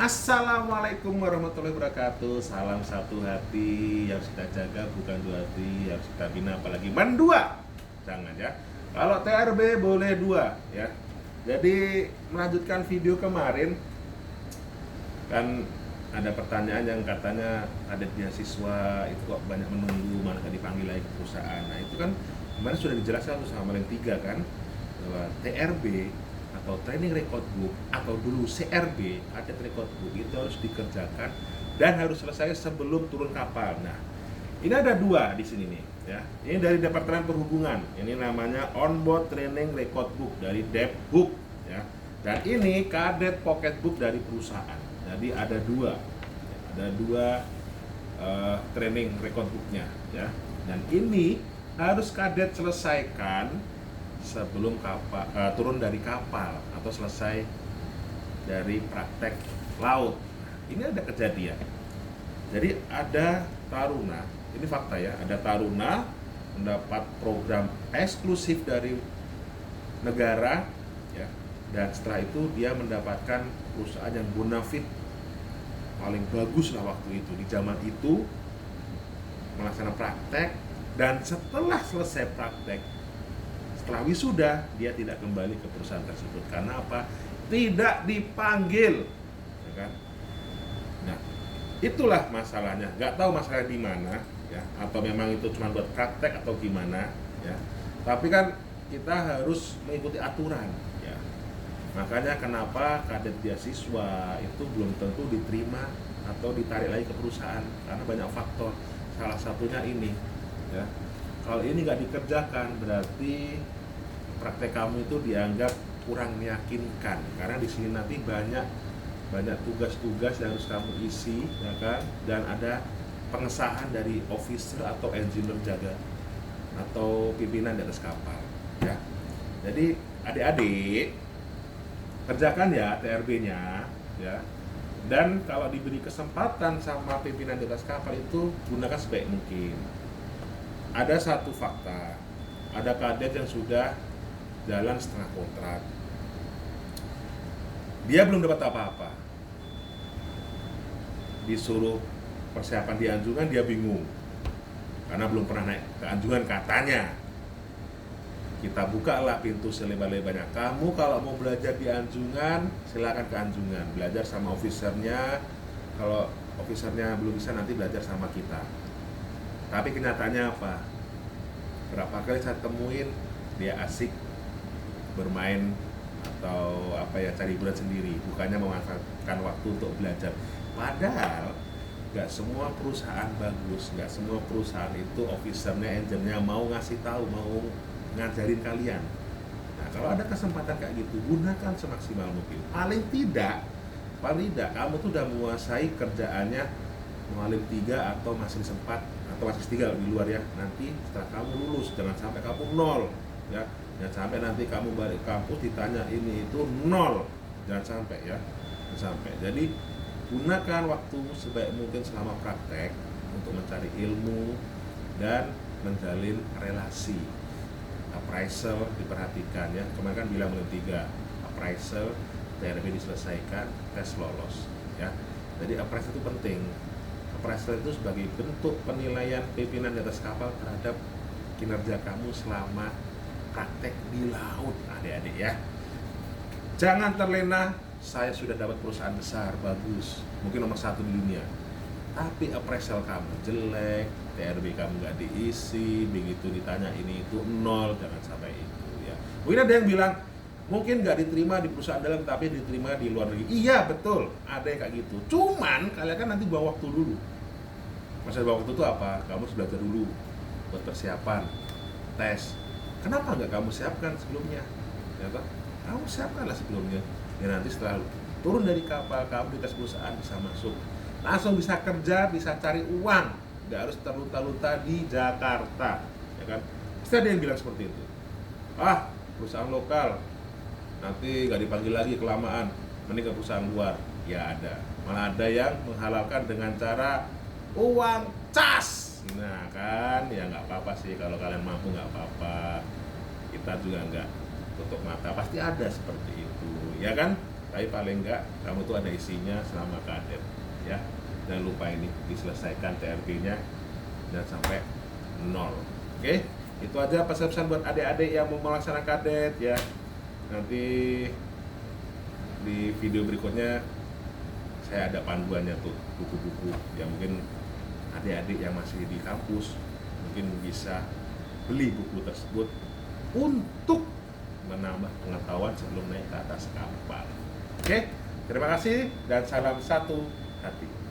Assalamualaikum warahmatullahi wabarakatuh. Salam satu hati yang kita jaga, bukan dua hati yang kita bina, apalagi mendua. Jangan ya. Kalau TRB boleh dua ya. Jadi melanjutkan video kemarin kan ada pertanyaan yang katanya ada beasiswa itu kok banyak menunggu, mana nggak dipanggil lagi ke perusahaan. Nah itu kan kemarin sudah dijelaskan sama yang tiga kan bahwa TRB atau training record book atau dulu CRB, cadet record book itu harus dikerjakan dan harus selesai sebelum turun kapal. Nah, ini ada dua di sini nih, ya. Ini dari Departemen Perhubungan. Ini namanya onboard training record book dari Depbook, ya. Dan ini cadet pocket book dari perusahaan. Jadi ada dua, training record booknya, ya. Dan ini harus cadet selesaikan sebelum turun dari kapal atau selesai dari praktek laut. Ini ada kejadian. Jadi ada taruna, ini fakta ya, ada taruna mendapat program eksklusif dari negara ya, dan setelah itu dia mendapatkan perusahaan yang bonafit paling bagus lah waktu itu di zaman itu melaksanakan praktek, dan setelah selesai praktek, setelah wisuda, dia tidak kembali ke perusahaan tersebut. Karena apa? Tidak dipanggil, ya kan? Nah, itulah masalahnya. Gak tahu masalahnya di mana, ya? Atau memang itu cuma buat praktek atau gimana, ya? Tapi kan kita harus mengikuti aturan, ya. Makanya kenapa cadet beasiswa itu belum tentu diterima atau ditarik lagi ke perusahaan, karena banyak faktor. Salah satunya ini, ya. Kalau ini nggak dikerjakan, berarti praktek kamu itu dianggap kurang meyakinkan. Karena di sini nanti banyak tugas-tugas yang harus kamu isi, ya kan? Dan ada pengesahan dari officer atau engineer jaga atau pimpinan di atas kapal, ya. Jadi adik-adik kerjakan ya TRB-nya, ya. Dan kalau diberi kesempatan sama pimpinan di atas kapal itu gunakan sebaik mungkin. Ada satu fakta, ada kadet yang sudah jalan setengah kontrak. Dia belum dapat apa-apa. Disuruh persiapan di Anjungan, dia bingung. Karena belum pernah naik ke Anjungan katanya. Kita bukalah pintu selebar-lebarnya. Kamu kalau mau belajar di Anjungan, silakan ke Anjungan. Belajar sama officernya. Kalau officernya belum bisa, nanti belajar sama kita. Tapi kenyataannya apa? Berapa kali saya temuin dia asik bermain atau cari hiburan sendiri, bukannya memanfaatkan waktu untuk belajar. Padahal nggak semua perusahaan bagus, nggak semua perusahaan itu officernya, engineer mau ngasih tahu, mau ngajarin kalian. Nah, kalau ada kesempatan kayak gitu, gunakan semaksimal mungkin. Paling tidak kamu tuh udah menguasai kerjaannya Mualim 3 atau masih sempat atau masih 3 di luar ya. Nanti setelah kamu lulus, jangan sampai kamu nol, ya. Jangan sampai nanti kamu balik kampus ditanya ini itu nol. Jangan sampai ya. Jangan sampai. Jadi gunakan waktu sebaik mungkin selama praktek untuk mencari ilmu dan menjalin relasi. Appraisal diperhatikan ya. Kemarin kan bilang Mualim 3, appraisal TRB diselesaikan, tes lolos ya. Jadi appraisal itu penting. Appraisal itu sebagai bentuk penilaian pimpinan di atas kapal terhadap kinerja kamu selama praktek di laut, adik-adik ya. Jangan terlena, saya sudah dapat perusahaan besar, bagus, mungkin nomor 1 di dunia. Tapi appraisal kamu jelek, TRB kamu nggak diisi, begitu ditanya ini itu nol, jangan sampai itu ya. Mungkin ada yang bilang, mungkin nggak diterima di perusahaan dalam tapi diterima di luar negeri. Iya betul, ada yang kayak gitu. Cuman kalian kan nanti bawa waktu dulu. Masa bawa waktu itu apa? Kamu harus belajar dulu buat persiapan tes. Kenapa nggak kamu siapkan sebelumnya? Ya toh? Kamu siapkanlah sebelumnya. Ya nanti setelah turun dari kapal, kamu di tes perusahaan bisa masuk, langsung bisa kerja, bisa cari uang. Nggak harus terluta-luta di Jakarta, ya kan? Pasti ada yang bilang seperti itu. Ah, perusahaan lokal nanti nggak dipanggil lagi kelamaan, mending ke perusahaan luar. Ya ada, malah ada yang menghalalkan dengan cara uang cas. Nah kan, ya nggak apa-apa sih, kalau kalian mampu nggak apa-apa. Kita juga nggak tutup mata, pasti ada seperti itu, ya kan? Tapi paling enggak kamu tuh ada isinya selama kadet ya. Jangan lupa ini diselesaikan TRG-nya dan sampai 0. Oke, itu aja pesan-pesan buat adik-adik yang mau melaksanakan kadet ya. Nanti di video berikutnya saya ada panduannya tuh, buku-buku yang mungkin adik-adik yang masih di kampus mungkin bisa beli buku tersebut untuk menambah pengetahuan sebelum naik ke atas kapal. Oke, terima kasih dan salam satu hati.